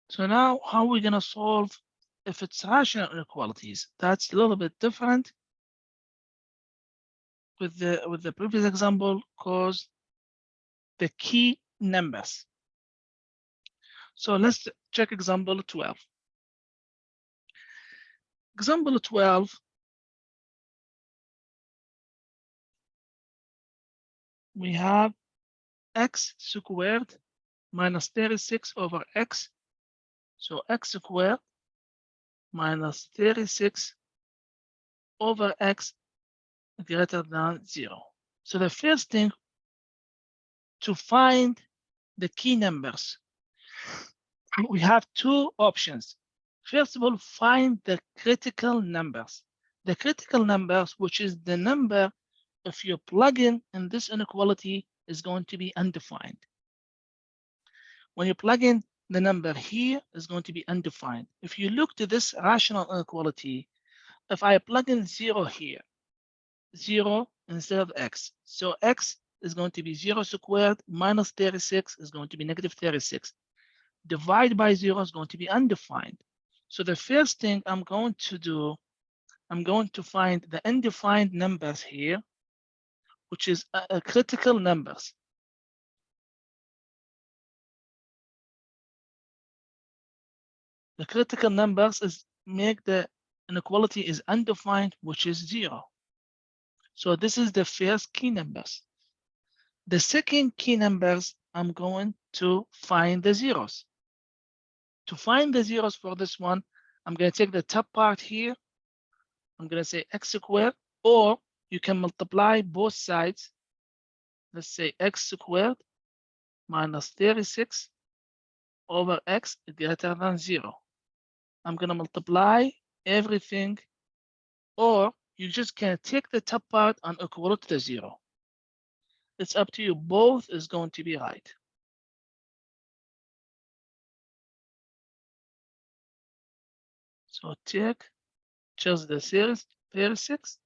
So now how are we going to solve if it's rational inequalities? That's a little bit different with the previous example because the key numbers. So let's check example 12. Example 12, we have x squared minus 36 over x. So x squared minus 36 over x greater than 0. So the first thing, to find the key numbers, we have two options. First of all, find the critical numbers. The critical numbers, which is the number if you plug in this inequality, is going to be undefined. When you plug in the number here, is going to be undefined. If you look to this rational inequality, if I plug in 0 here, 0 instead of x, so x is going to be 0 squared minus 36 is going to be negative 36. Divide by 0 is going to be undefined. So the first thing I'm going to do, I'm going to find the undefined numbers here, which is critical numbers. The critical numbers is make the inequality is undefined, which is 0. So this is the first key numbers. The second key numbers, I'm going to find the zeros. To find the zeros for this one, I'm going to take the top part here. I'm going to say x squared, or you can multiply both sides. Let's say x squared minus 36 over x greater than 0. I'm going to multiply everything, or you just can take the top part and equal it to the 0. It's up to you. Both is going to be right. So take just the series 36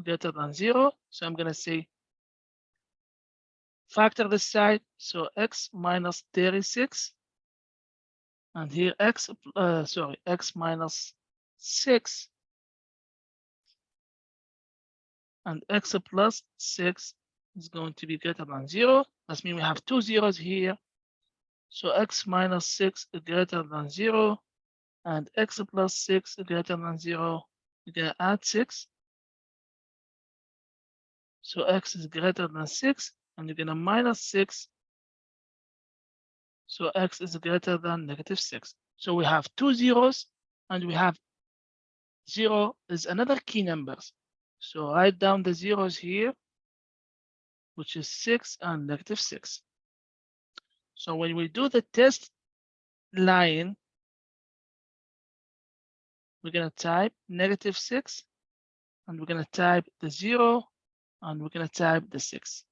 greater than 0. So I'm going to say factor this side. So x minus 36. And here x minus 6 and x plus 6 is going to be greater than 0. That means we have two zeros here. So x minus 6 is greater than 0 and x plus 6 is greater than 0. You're going to add 6. So x is greater than 6 and you're going to minus 6. So x is greater than negative 6. So we have two zeros and we have 0 is another key numbers. So write down the zeros here, which is 6 and negative 6. So when we do the test line, we're going to type negative 6 and we're going to type the 0 and we're going to type the 6.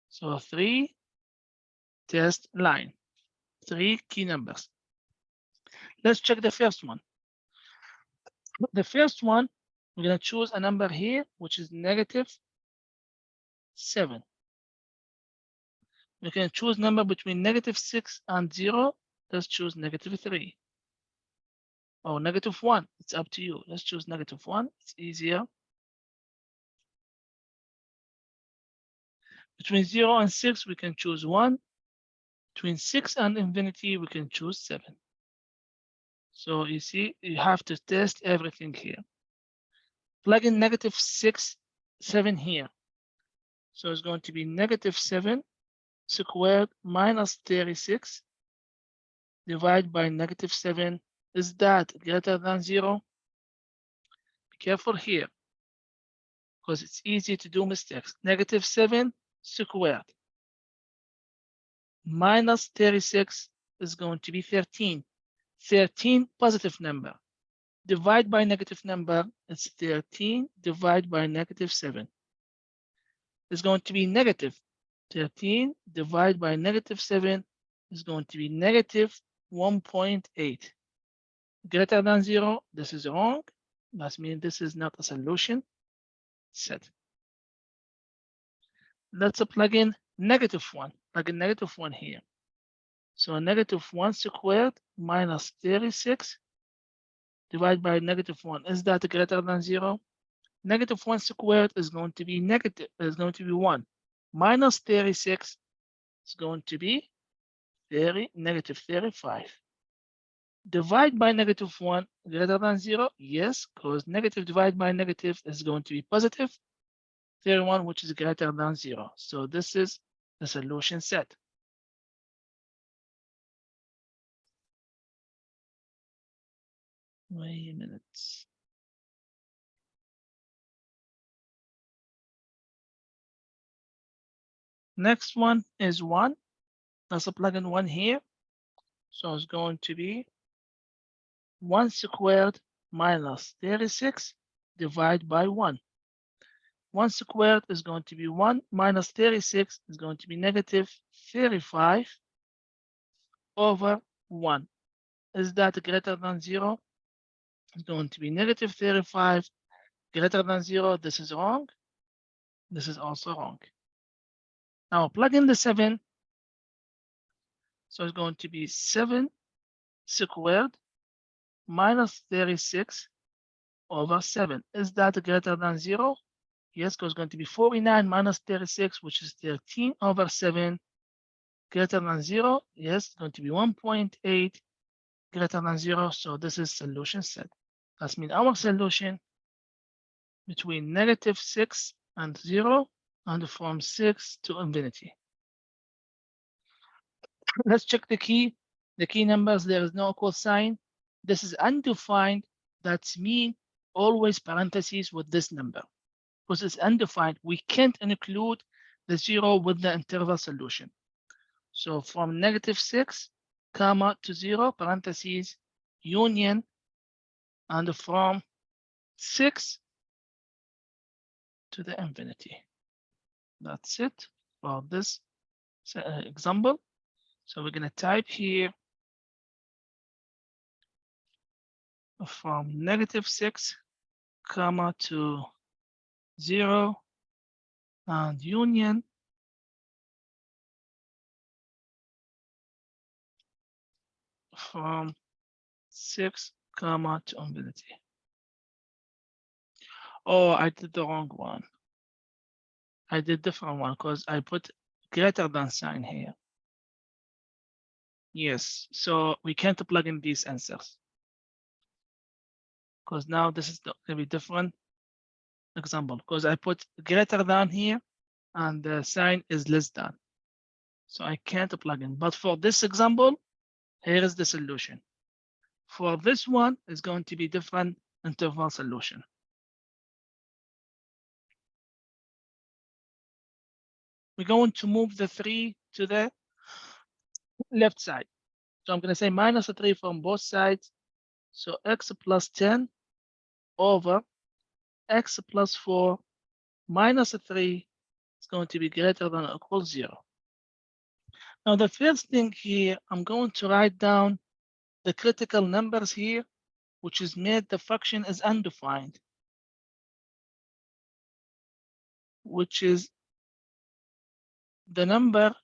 So 3 test line, 3 key numbers. Let's check the first one. The first one, we're going to choose a number here, which is negative 7. We can choose number between negative 6 and 0. Let's choose negative 3. Or negative 1. It's up to you. Let's choose negative 1. It's easier. Between 0 and 6, we can choose 1. Between 6 and infinity, we can choose 7. So you see, you have to test everything here. Plug in negative 6, 7 here. So it's going to be negative 7 squared minus 36 divided by negative 7. Is that greater than 0? Be careful here, because it's easy to do mistakes. Negative 7 squared minus 36 is going to be 13. 13 positive number. Divide by negative number, it's 13 divided by negative 7. It's going to be negative. 13 divided by negative 7 is going to be negative 1.8. Greater than 0, this is wrong. That means this is not a solution set. Let's plug in negative 1. Plug in negative 1 here. So -1 squared minus 36 divided by -1. Is that greater than 0? -1 squared is going to be 1. Minus 36 is going to be negative 35. Divide by -1 greater than 0? Yes, because negative divided by negative is going to be positive 31, which is greater than 0. So this is the solution set. Wait a minute. Next one is 1. Let's plug in 1 here. So it's going to be 1 squared minus 36 divided by 1. 1 squared is going to be 1 minus 36 is going to be negative 35 over 1. Is that greater than 0? It's going to be negative 35 greater than 0. This is wrong. This is also wrong. Now plug in the 7. So it's going to be 7 squared minus 36 over 7. Is that greater than 0? Yes, because it's going to be 49 minus 36, which is 13 over 7, greater than 0. Yes, it's going to be 1.8 greater than 0. So this is solution set. That means our solution between -6 and 0 and from 6 to infinity. Let's check the key. The key numbers, there is no equal sign. This is undefined. That's mean always parentheses with this number. Because it's undefined, we can't include the 0 with the interval solution. So from -6, comma to 0, parentheses, union, and from 6 to the infinity. That's it for this example. So we're going to type here from -6, comma to 0, and union from 6, comma to infinity. Oh, I did the wrong one. I did different one because I put greater than sign here. Yes, so we can't plug in these answers because now this is going to be different example because I put greater than here and the sign is less than. So I can't plug in. But for this example, here is the solution. For this one, it's going to be different interval solution. We're going to move the 3 to the left side. So I'm going to say -3 from both sides. So x plus 10 over x plus 4 minus 3 is going to be greater than or equal 0. Now, the first thing here, I'm going to write down the critical numbers here, which is made the fraction is undefined, which is the number.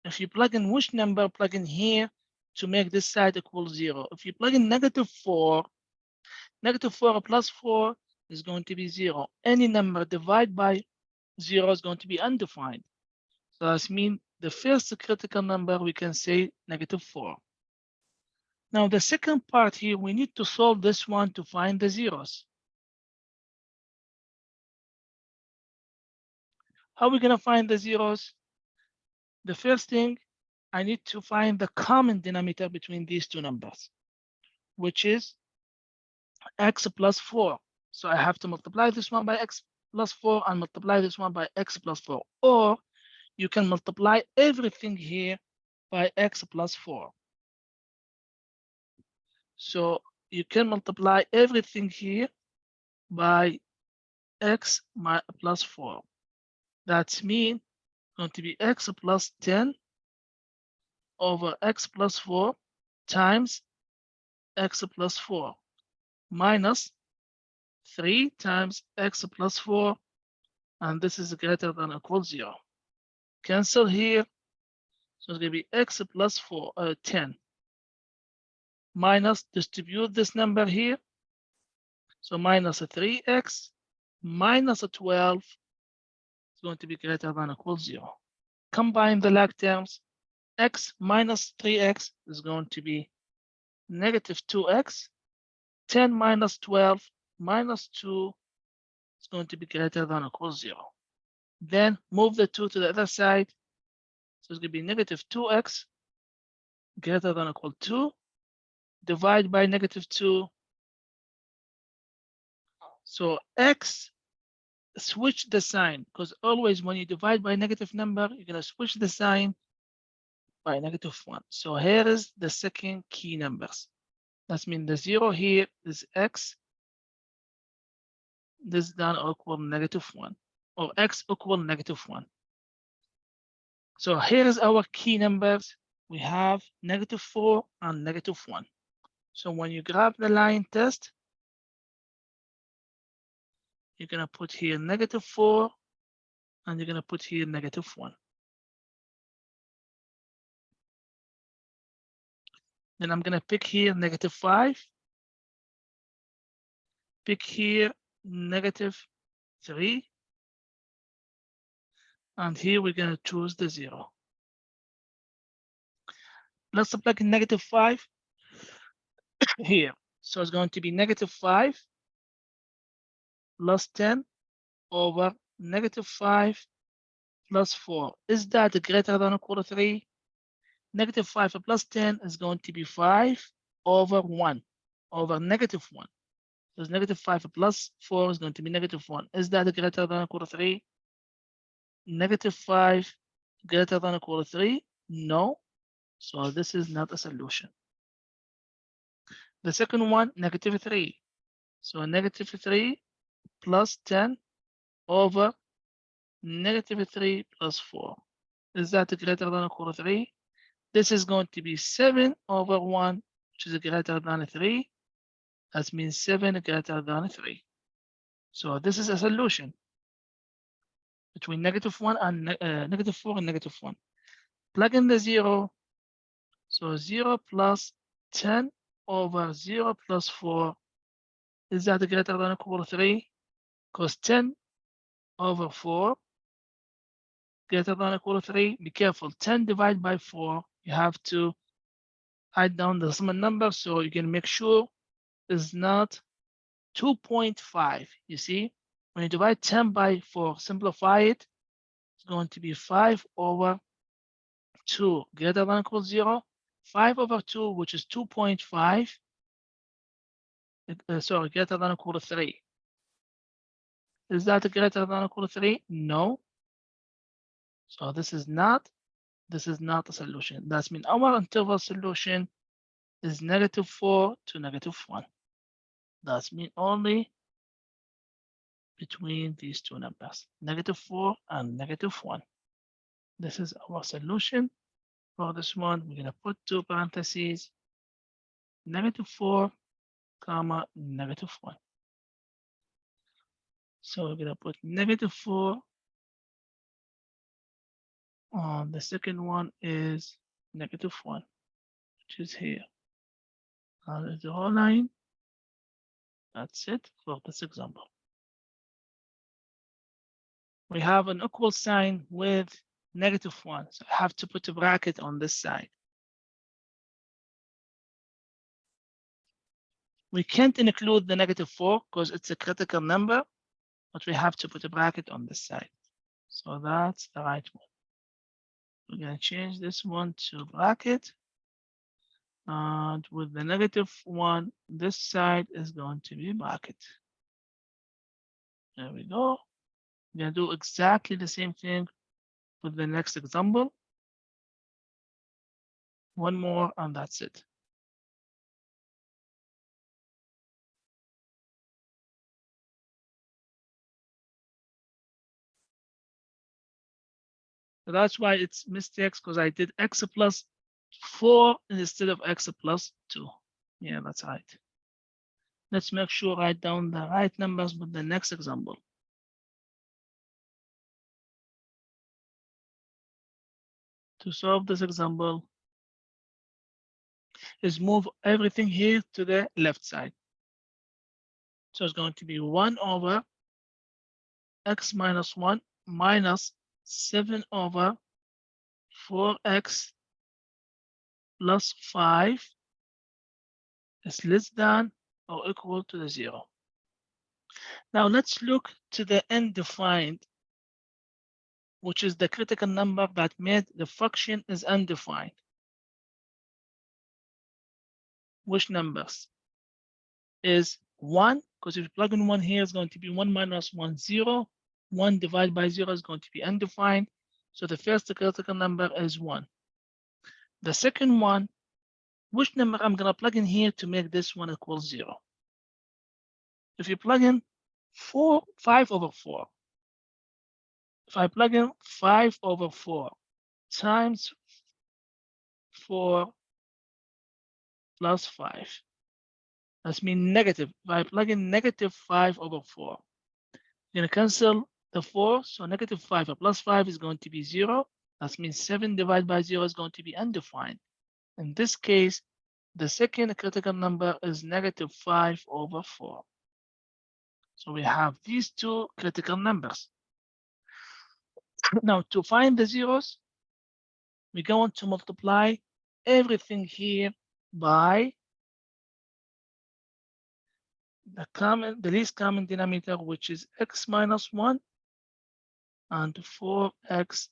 If you plug in which number, plug in here to make this side equal 0. If you plug in -4, -4 plus 4 is going to be 0. Any number divided by 0 is going to be undefined. So that means the first critical number, we can say -4. Now, the second part here, we need to solve this one to find the zeros. How are we going to find the zeros? The first thing, I need to find the common denominator between these two numbers, which is x plus 4. So I have to multiply this one by x plus 4 and multiply this one by x plus 4. Or you can multiply everything here by x plus 4. So you can multiply everything here by x plus 4. That means going to be x plus 10 over x plus 4 times x plus 4 minus 3 times x plus 4, and this is greater than or equal 0. Cancel here. So it's going to be x plus 10 minus, distribute this number here. So minus 3x minus 12 is going to be greater than or equal 0. Combine the like terms. X minus 3x is going to be negative 2x. 10 minus 12 minus 2 is going to be greater than or equal 0. Then move the 2 to the other side. So it's going to be negative 2x greater than or equal 2. Divide by negative 2. So x, switch the sign, because always when you divide by a negative number, you're going to switch the sign by negative 1. So here is the second key numbers. That means the 0 here is x. This down equal negative 1, or x equal negative 1. So here is our key numbers. We have negative 4 and negative 1. So when you grab the line test, you're going to put here negative 4 and you're going to put here negative 1. Then I'm going to pick here negative 5, pick here negative 3, and here we're going to choose the 0. Let's subtract negative 5 here. So it's going to be negative 5 plus 10 over negative 5 plus 4. Is that greater than or equal to 3? Negative 5 plus 10 is going to be 5 over 1 over negative 1. So negative 5 plus 4 is going to be negative 1. Is that greater than or equal to 3? Negative 5 greater than or equal to 3? No. So this is not a solution. The second one, negative 3. So negative 3 plus 10 over negative 3 plus 4. Is that greater than or equal to 3? This is going to be 7 over 1, which is greater than 3. That means 7 greater than 3. So this is a solution between negative 1 and negative 4 and negative 1. Plug in the 0. So 0 plus 10 over 0 plus 4. Is that greater than or equal to 3? Because 10 over 4 greater than or equal to 3. Be careful. 10 divided by 4. You have to write down the decimal number so you can make sure it's not 2.5. You see, when you divide 10 by 4, simplify it, it's going to be 5 over 2 greater than or equal to 0. 5 over 2, which is 2.5, sorry, greater than or equal to 3. Is that greater than or equal to 3? No. So this is not a solution. That means our interval solution is negative 4 to negative 1. That means only between these two numbers, negative 4 and negative 1. This is our solution for this one. We're going to put two parentheses, negative 4, comma, negative 1. So we're going to put negative 4. The second one is negative 1, which is here. There's the whole line. That's it for this example. We have an equal sign with negative 1. So I have to put a bracket on this side. We can't include the negative 4 because it's a critical number, but we have to put a bracket on this side. So that's the right one. We're going to change this one to bracket. And with the negative 1, this side is going to be bracket. There we go. We're going to do exactly the same thing with the next example. One more, and that's it. So that's why it's mistakes, because I did x plus 4 instead of x plus 2. Yeah, that's right. Let's make sure I write down the right numbers with the next example. to solve this example is move everything here to the left side. So it's going to be 1 over x minus 1 minus 7 over 4x plus 5 is less than or equal to the 0. Now let's look to the undefined, which is the critical number that made the function is undefined. Which numbers? Is 1, because if you plug in 1 here, it's going to be 1 minus 1, 0. 1 divided by 0 is going to be undefined. So the first critical number is 1. The second one, which number I'm going to plug in here to make this one equal 0? If you plug in 5 over 4, if I plug in 5 over 4 times 4 plus 5, that's mean negative. If I plug in negative 5 over 4, you're going to cancel the 4, so negative 5 plus 5 is going to be 0. That means 7 divided by 0 is going to be undefined. In this case, the second critical number is negative 5 over 4. So we have these two critical numbers. Now, to find the zeros, we're going to multiply everything here by the least common denominator, which is x minus 1 and 4x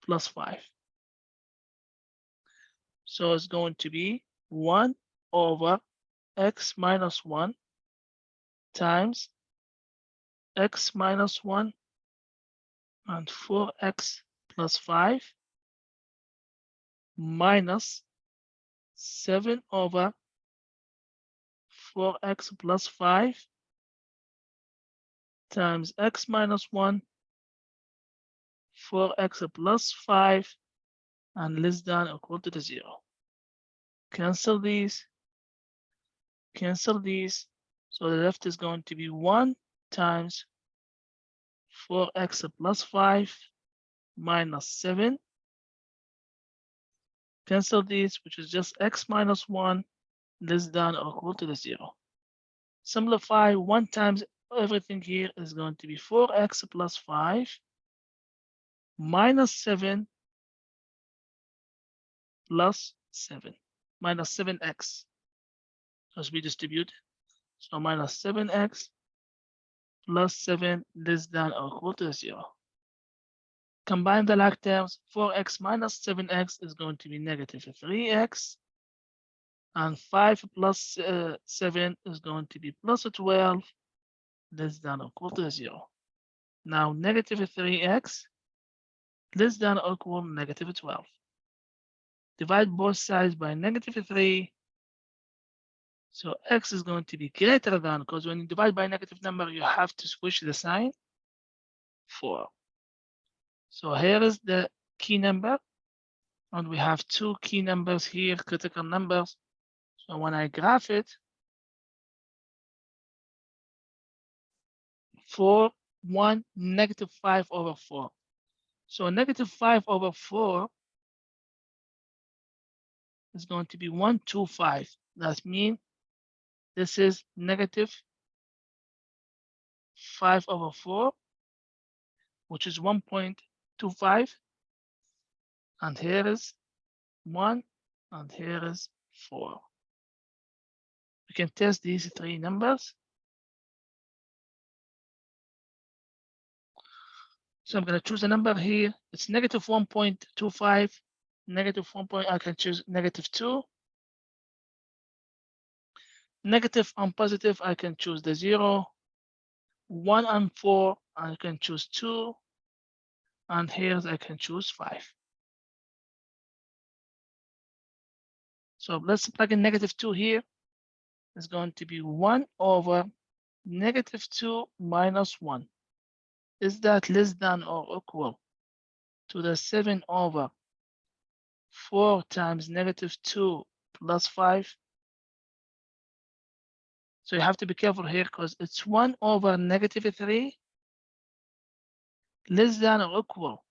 plus 5. So it's going to be 1 over x minus 1 times x minus 1 and 4x plus 5 minus 7 over 4x plus 5 times x minus 1, 4x plus 5, and less than or equal to the 0. Cancel these. Cancel these. So the left is going to be 1 times 4x plus 5 minus 7. Cancel these, which is just x minus 1 less than or equal to the 0. Simplify 1 times everything here is going to be 4x plus 5 minus 7 plus 7 minus 7x as we distribute. So minus 7x plus 7 less than or equal to 0. Combine the like terms. 4x minus 7x is going to be negative 3x. And 5 plus 7 is going to be plus 12 less than or equal to 0. Now negative 3x less than or equal to negative 12. Divide both sides by negative 3. So x is going to be greater than, because when you divide by a negative number, you have to switch the sign, 4. So here is the key number. And we have two key numbers here, critical numbers. So when I graph it, 4, 1, negative 5 over 4. So negative 5 over 4 is going to be 1, 2, 5. That means this is negative 5 over 4, which is 1.25. And here is 1, and here is 4. We can test these three numbers. So I'm going to choose a number here. It's negative 1.25, negative 1. I can choose negative 2. Negative and positive, I can choose the 0. 1 and 4, I can choose 2. And here I can choose 5. So let's plug in negative 2 here. It's going to be 1 over negative 2 minus 1. Is that less than or equal to the 7 over 4 times negative 2 plus 5? So you have to be careful here because it's 1 over negative 3 less than or equal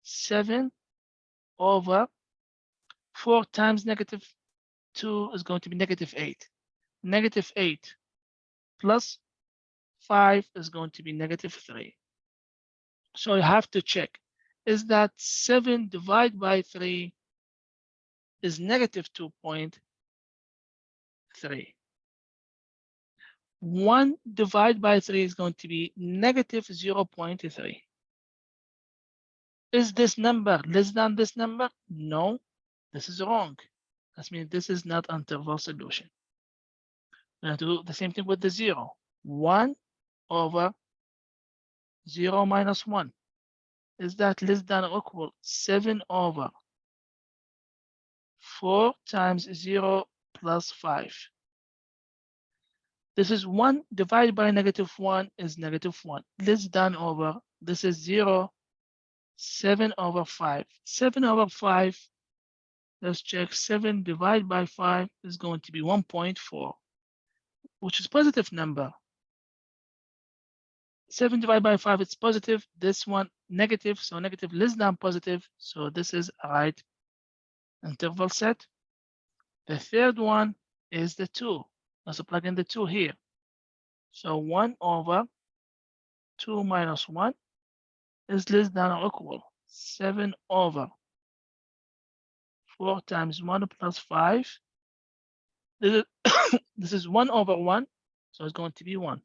7 over 4 times -2 is going to be -8. -8 plus 5 is going to be -3. So you have to check, is that 7 divided by 3 is -2.3. 1 divided by 3 is going to be -0.3. Is this number less than this number? No, this is wrong. That means this is not interval solution. We're going to do the same thing with the 0. 1 over 0 minus 1. Is that less than or equal 7 over 4 times 0 plus 5? This is 1 divided by -1 is -1. Less than over, this is 0, 7 over 5. 7 over 5, let's check. 7 divided by 5 is going to be 1.4, which is positive number. 7 divided by 5, it's positive. This one, negative, so negative less than positive. So this is a right interval set. The third one is the 2. Let's plug in the 2 here. So 1 over 2 minus 1 is less than or equal 7 over 4 times 1 plus 5. This is, this is 1 over 1, so it's going to be 1.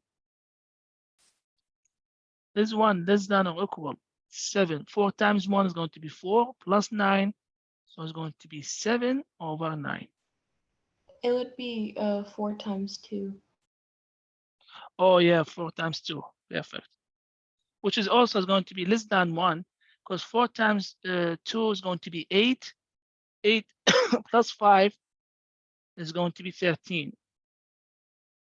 This one less than or equal 7. 4 times 1 is going to be 4 plus 9, so it's going to be 7 over 9. It would be 4 times 2. Oh yeah, 4 times 2, perfect. Which is also going to be less than 1, because 4 times 2 is going to be 8. 8 plus 5 is going to be 13.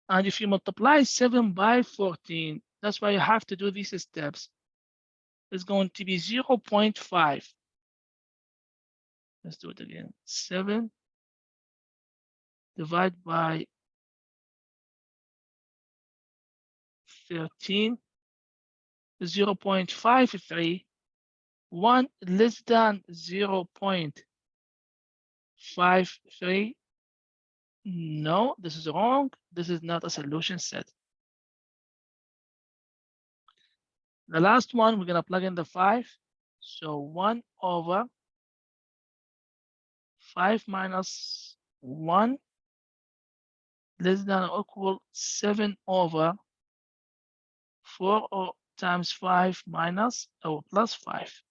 And if you multiply 7 by 14, that's why you have to do these steps. It's going to be 0.5. Let's do it again. 7 divided by 13 is 0.53. 1 less than 0.53. No, this is wrong. This is not a solution set. The last one, we're going to plug in the 5. So 1 over 5 minus 1 less than or equal 7 over 4 times 5 minus or plus 5.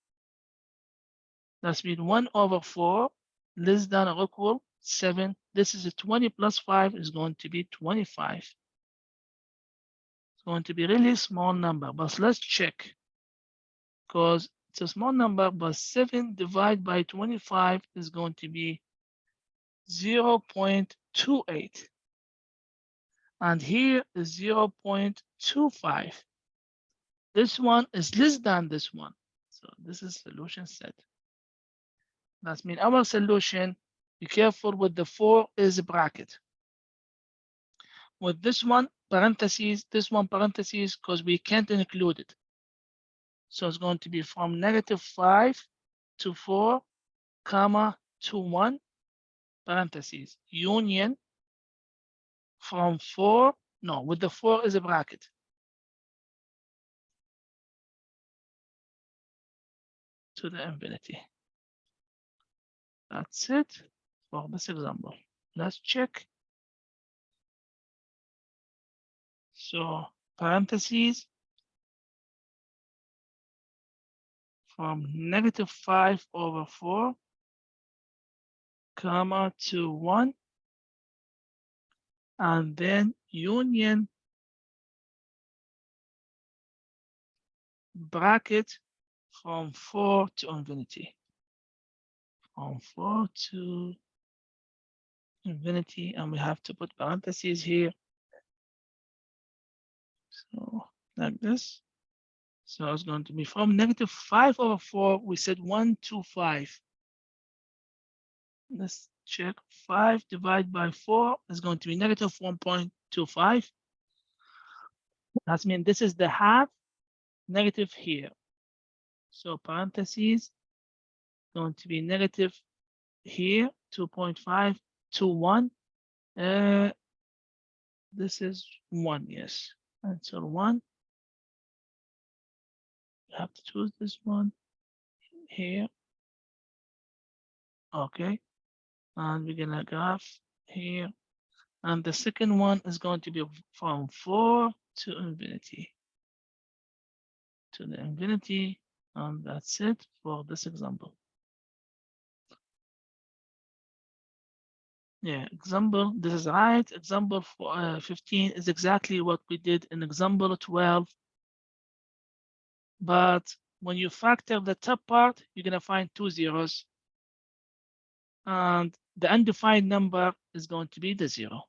That's mean 1 over 4 less than or equal 7. This is a 20 plus 5 is going to be 25. It's going to be really small number, but let's check, because it's a small number, but 7 divided by 25 is going to be 0.28. And here is 0.25. This one is less than this one. So this is solution set. That means our solution, be careful with the 4 is a bracket. With this one, parentheses, this one parentheses, because we can't include it. So it's going to be from -5 to 4, comma, to 1, parentheses, union from 4, no, with the 4 is a bracket. To the infinity. That's it for this example. Let's check. So parentheses from -5 over 4, comma, to 1, and then union bracket from 4 to infinity. From 4 to infinity, and we have to put parentheses here. So like this. So it's going to be from -5 over 4, we said 1 to 5. Let's check. 5 divided by 4 is going to be -1.25. That means this is the half, negative here. So parentheses going to be negative here, 2.521. This is 1, yes. Answer 1. You have to choose this one here. Okay. And we're gonna graph here. And the second one is going to be from 4 to infinity. To the infinity. And that's it for this example. Yeah, example, this is right. Example 15 is exactly what we did in example 12. But when you factor the top part, you're gonna find 2 zeros. And the undefined number is going to be the 0.